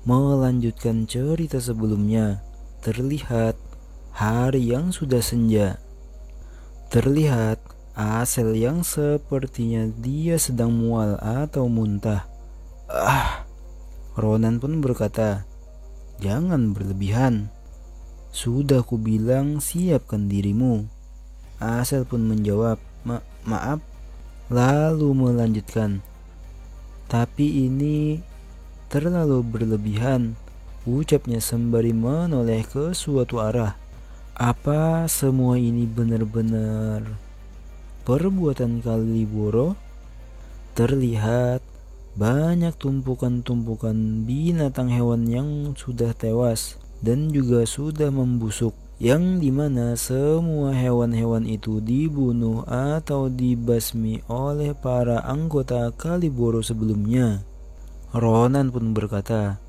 Melanjutkan cerita sebelumnya, terlihat hari yang sudah senja. Terlihat Asel yang sepertinya dia sedang mual atau muntah. Ronan pun berkata, "Jangan berlebihan. Sudah kubilang siapkan dirimu." Asel pun menjawab, Maaf." Lalu melanjutkan, "Tapi ini terlalu berlebihan," ucapnya sembari menoleh ke suatu arah. "Apa semua ini benar-benar perbuatan Kaliboro?" Terlihat banyak tumpukan-tumpukan binatang hewan yang sudah tewas dan juga sudah membusuk, yang dimana semua hewan-hewan itu dibunuh atau dibasmi oleh para anggota Kaliboro sebelumnya. Ronan pun berkata,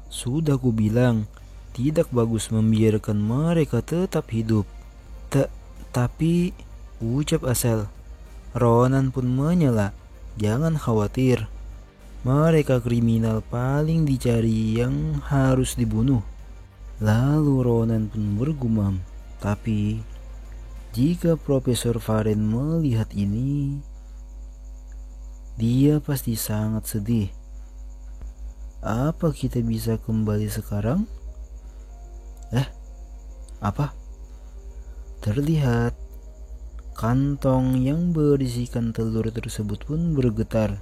"Sudah kubilang, tidak bagus membiarkan mereka tetap hidup." Tapi, ucap Asel. Ronan pun menyela, "Jangan khawatir. Mereka kriminal paling dicari yang harus dibunuh." Lalu Ronan pun bergumam, "Tapi jika Profesor Varen melihat ini, dia pasti sangat sedih. Apa kita bisa kembali sekarang?" Apa? Terlihat kantong yang berisikan telur tersebut pun bergetar.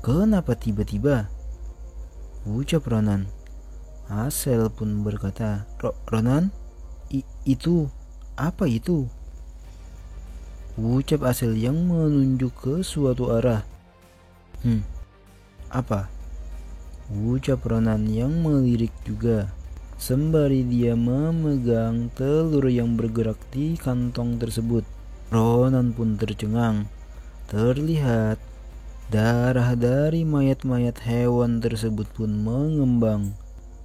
"Kenapa tiba-tiba?" ucap Ronan. Asel pun berkata, Ronan, itu, apa itu?" ucap Asel yang menunjuk ke suatu arah. Apa?" ucap Ronan yang melirik juga, sembari dia memegang telur yang bergerak di kantong tersebut. Ronan pun tercengang. Terlihat darah dari mayat-mayat hewan tersebut pun mengembang.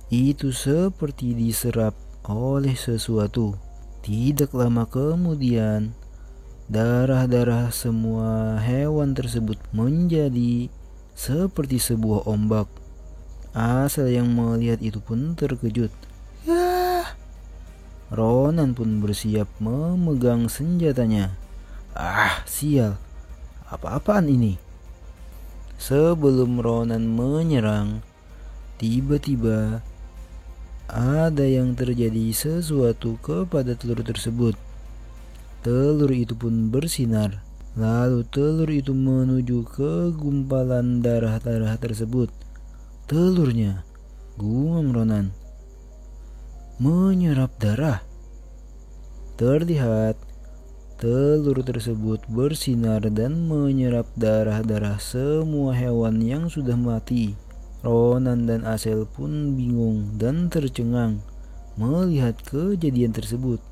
Itu seperti diserap oleh sesuatu. Tidak lama kemudian, darah-darah semua hewan tersebut menjadi seperti sebuah ombak. Asel yang melihat itu pun terkejut. Ronan pun bersiap memegang senjatanya. Sial, apa-apaan ini? Sebelum Ronan menyerang, tiba-tiba ada yang terjadi sesuatu kepada telur tersebut. Telur itu pun bersinar. Lalu telur itu menuju ke gumpalan darah-darah tersebut. "Telurnya," gumam Ronan, "menyerap darah." Terlihat telur tersebut bersinar dan menyerap darah-darah semua hewan yang sudah mati. Ronan dan Asel pun bingung dan tercengang melihat kejadian tersebut.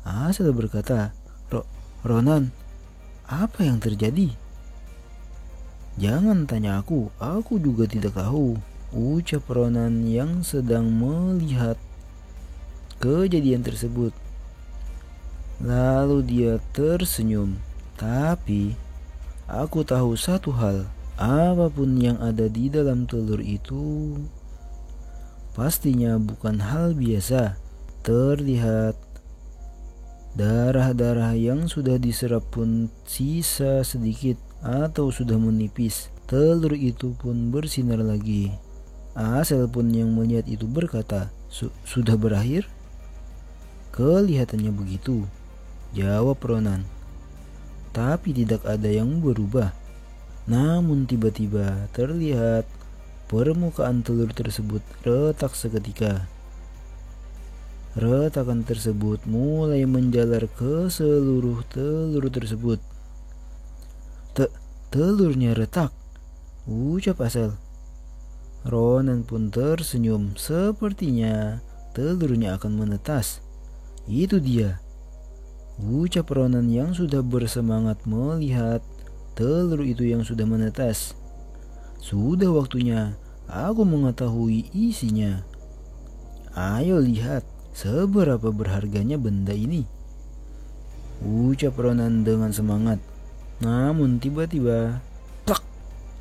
Asel berkata, Ronan, apa yang terjadi?" "Jangan tanya aku juga tidak tahu," ucap Ronan yang sedang melihat kejadian tersebut. Lalu dia tersenyum. "Tapi aku tahu satu hal. Apapun yang ada di dalam telur itu pastinya bukan hal biasa." Terlihat darah-darah yang sudah diserap pun sisa sedikit atau sudah menipis. Telur itu pun bersinar lagi. Asel pun yang melihat itu berkata, "Sudah berakhir?" "Kelihatannya begitu," jawab Ronan. "Tapi tidak ada yang berubah." Namun tiba-tiba terlihat permukaan telur tersebut retak seketika. Retakan tersebut mulai menjalar ke seluruh telur tersebut. Telurnya retak," ucap Asel. Ronan pun tersenyum. Sepertinya telurnya akan menetas. "Itu dia," ucap Ronan yang sudah bersemangat melihat telur itu yang sudah menetas. "Sudah waktunya aku mengetahui isinya. Ayo lihat seberapa berharganya benda ini," ucap Ronan dengan semangat. Namun tiba-tiba, plak,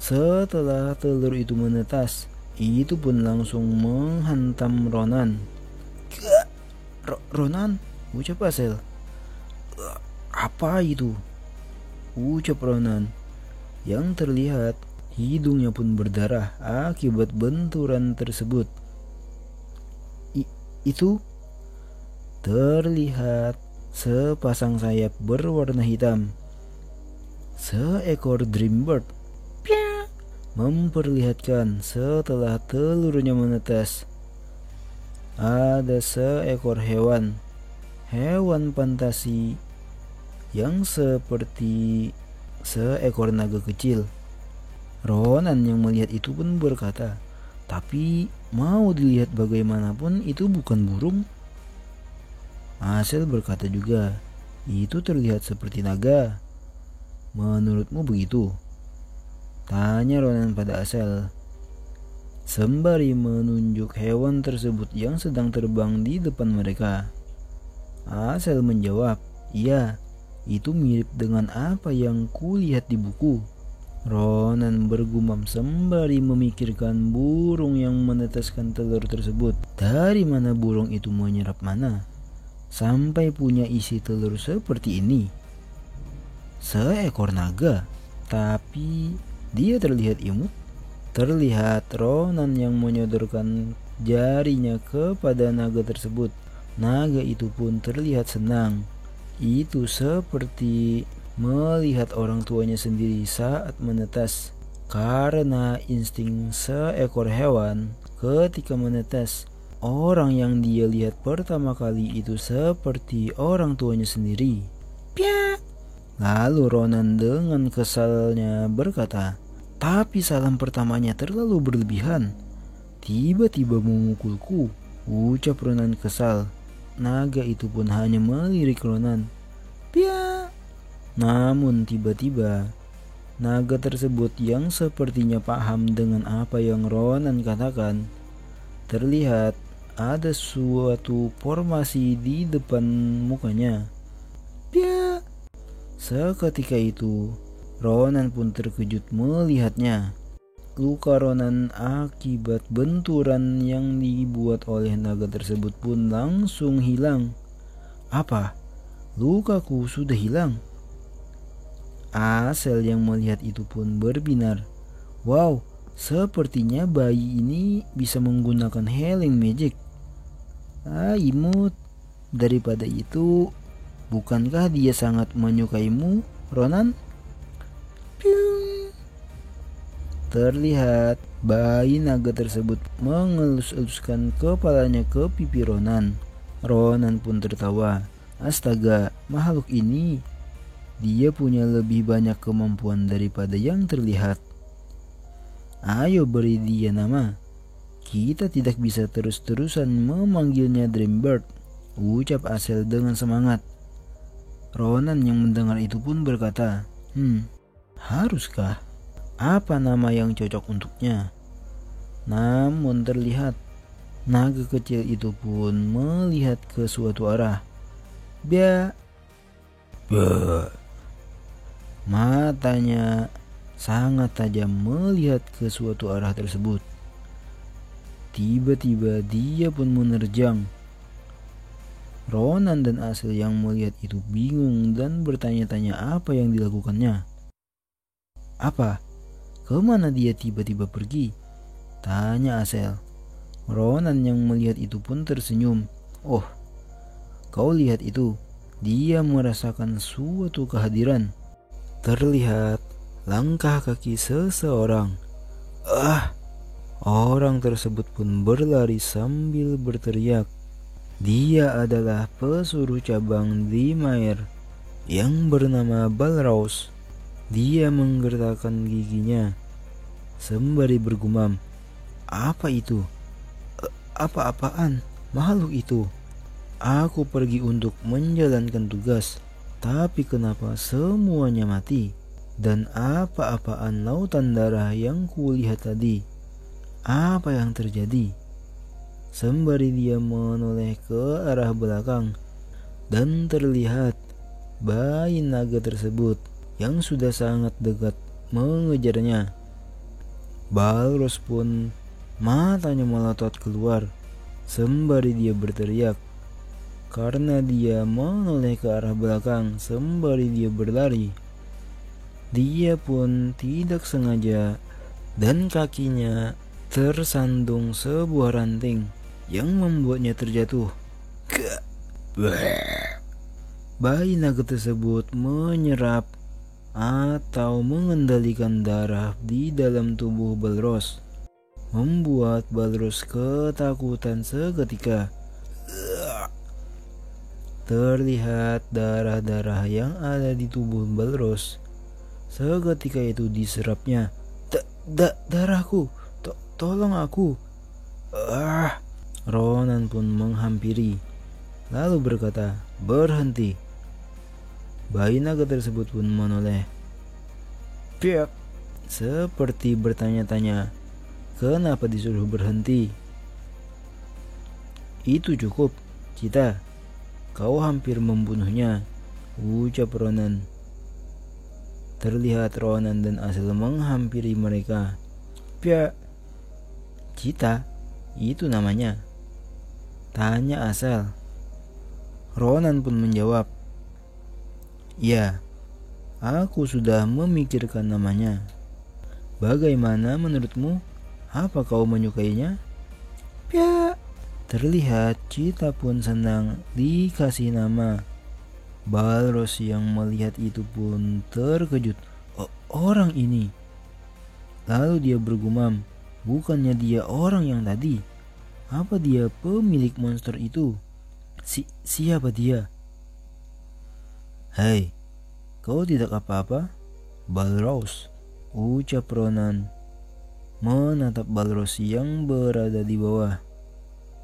setelah telur itu menetas, itu pun langsung menghantam Ronan. Ronan, ucap Asel. Apa itu? Ucap Ronan, yang terlihat hidungnya pun berdarah akibat benturan tersebut. Itu terlihat sepasang sayap berwarna hitam. Seekor Dreambird memperlihatkan setelah telurnya menetas. Ada seekor hewan fantasi yang seperti seekor naga kecil. Ronan yang melihat itu pun berkata, tapi mau dilihat bagaimanapun itu bukan burung. Asel berkata juga, itu terlihat seperti naga. Menurutmu begitu? Tanya Ronan pada Asel, sembari menunjuk hewan tersebut yang sedang terbang di depan mereka. Asel menjawab, iya, itu mirip dengan apa yang kulihat di buku. Ronan bergumam sembari memikirkan burung yang menetaskan telur tersebut. Dari mana burung itu menyerap mana sampai punya isi telur seperti ini? Seekor naga, tapi dia terlihat imut. Terlihat Ronan yang menyodorkan jarinya kepada naga tersebut. Naga itu pun terlihat senang. Itu seperti melihat orang tuanya sendiri saat menetas. Karena insting seekor hewan ketika menetas, orang yang dia lihat pertama kali itu seperti orang tuanya sendiri. Piak. Lalu Ronan dengan kesalnya berkata, tapi salam pertamanya terlalu berlebihan. Tiba-tiba memukulku, ucap Ronan kesal. Naga itu pun hanya melirik Ronan. Piak. Namun tiba-tiba naga tersebut yang sepertinya paham dengan apa yang Ronan katakan, terlihat ada suatu formasi di depan mukanya. Piak. Seketika itu Ronan pun terkejut melihatnya. Luka Ronan akibat benturan yang dibuat oleh naga tersebut pun langsung hilang. Apa? Lukaku sudah hilang? Asel yang melihat itu pun berbinar. Wow, sepertinya bayi ini bisa menggunakan healing magic. Imut. Daripada itu, bukankah dia sangat menyukaimu, Ronan? Piung. Terlihat bayi naga tersebut mengelus-eluskan kepalanya ke pipi Ronan. Ronan pun tertawa. Astaga, makhluk ini, dia punya lebih banyak kemampuan daripada yang terlihat. Ayo beri dia nama. Kita tidak bisa terus-terusan memanggilnya Dreambird, ucap Asel dengan semangat. Ronan yang mendengar itu pun berkata, haruskah? Apa nama yang cocok untuknya? Namun terlihat naga kecil itu pun melihat ke suatu arah. Matanya sangat tajam melihat ke suatu arah tersebut. Tiba-tiba dia pun menerjang. Ronan dan Asel yang melihat itu bingung dan bertanya-tanya apa yang dilakukannya. Apa? Kemana dia tiba-tiba pergi? Tanya Asel. Ronan yang melihat itu pun tersenyum. Oh, kau lihat itu. Dia merasakan suatu kehadiran. Terlihat langkah kaki seseorang. Orang tersebut pun berlari sambil berteriak. Dia adalah pesuruh cabang Dimire yang bernama Balraus. Dia menggertakkan giginya sembari bergumam, apa itu? Apa-apaan makhluk itu? Aku pergi untuk menjalankan tugas, tapi kenapa semuanya mati? Dan apa-apaan lautan darah yang kulihat tadi? Apa yang terjadi? Sembari dia menoleh ke arah belakang, dan terlihat bayi naga tersebut yang sudah sangat dekat mengejarnya. Balrus pun Matanya melotot keluar sembari dia berteriak. Karena dia menoleh ke arah belakang sembari dia berlari. Dia pun tidak sengaja dan kakinya tersandung sebuah ranting yang membuatnya terjatuh. Bayi naga tersebut menyerap atau mengendalikan darah di dalam tubuh Balros, membuat Balros ketakutan seketika. Terlihat darah-darah yang ada di tubuh Balros seketika itu diserapnya. Darahku, tolong aku. Ronan pun menghampiri, lalu berkata, "Berhenti." Bayi naga tersebut pun menoleh. Piak, seperti bertanya-tanya, kenapa disuruh berhenti? "Itu cukup, Cita. Kau hampir membunuhnya," ucap Ronan. Terlihat Ronan dan Asel menghampiri mereka. "Piak, Cita, itu namanya?" tanya Asel. Ronan pun menjawab, "Ya, aku sudah memikirkan namanya. Bagaimana menurutmu? Apa kau menyukainya?" "Piak." Terlihat Cita pun senang dikasih nama. Balros yang melihat itu pun terkejut. Orang ini. Lalu dia bergumam, bukannya dia orang yang tadi? Apa dia pemilik monster itu? Siapa dia? "Hei, kau tidak apa-apa, Balros?" ucap Ronan, menatap Balros yang berada di bawah.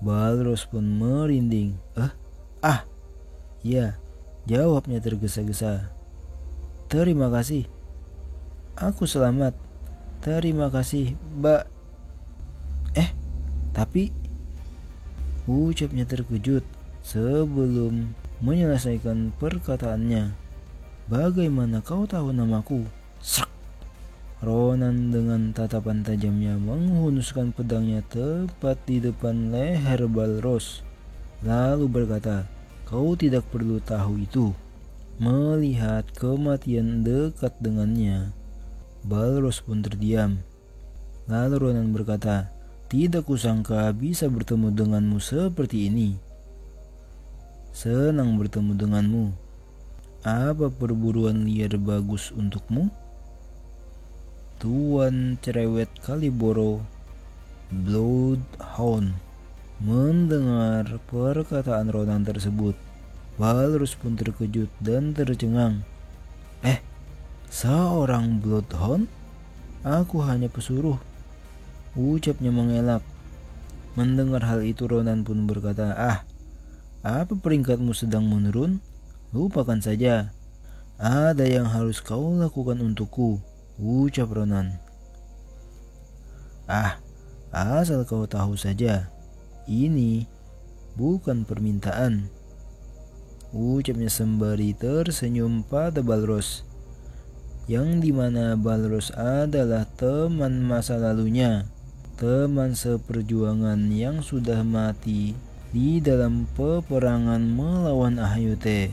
Balros pun merinding. Ya, jawabnya tergesa-gesa. "Terima kasih. Aku selamat. Terima kasih, Mbak." Tapi ucapnya terkejut sebelum menyelesaikan perkataannya. "Bagaimana kau tahu namaku?" Srak. Ronan dengan tatapan tajamnya menghunuskan pedangnya tepat di depan leher Balros, lalu berkata, "Kau tidak perlu tahu itu." Melihat kematian dekat dengannya, Balros pun terdiam. Lalu Ronan berkata, "Tidak kusangka bisa bertemu denganmu seperti ini." "Senang bertemu denganmu. Apa perburuan liar bagus untukmu, Tuan Cerewet Kaliboro Bloodhound?" Mendengar perkataan Ronan tersebut, Balros pun terkejut dan tercengang. Seorang Bloodhound? Aku hanya pesuruh," ucapnya mengelak. Mendengar hal itu, Ronan pun berkata, "Apa peringkatmu sedang menurun? Lupakan saja. Ada yang harus kau lakukan untukku," ucap Ronan. Asal kau tahu saja, ini bukan permintaan," ucapnya sembari tersenyum pada Balros, yang dimana Balros adalah teman masa lalunya, teman seperjuangan yang sudah mati di dalam peperangan melawan Ahyute.